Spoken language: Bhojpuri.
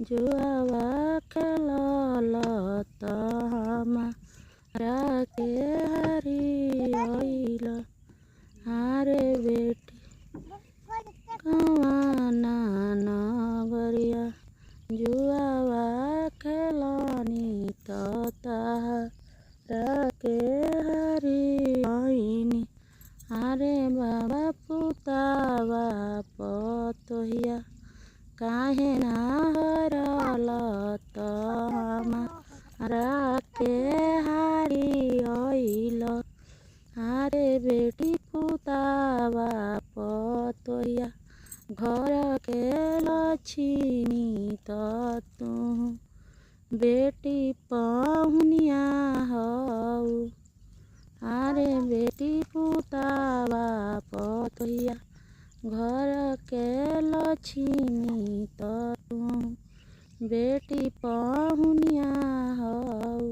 जुआवा खेलत हमारा के हरियल। हारे बेटी कवाना नगरिया जुआवा खेलनी तो तारा के हरियनी। हारे बाबा पुतावा पतोहिया काहे ना हरलत हमारा के हरियल। हारे बेटी पुतावा पतोहिया घर के लक्ष्मी तो तू बेटी पहुनिया हऊ। हारे बेटी पुतावा पतोहिया घर के लक्ष्मी तो तू बेटी पहुनिया हऊ।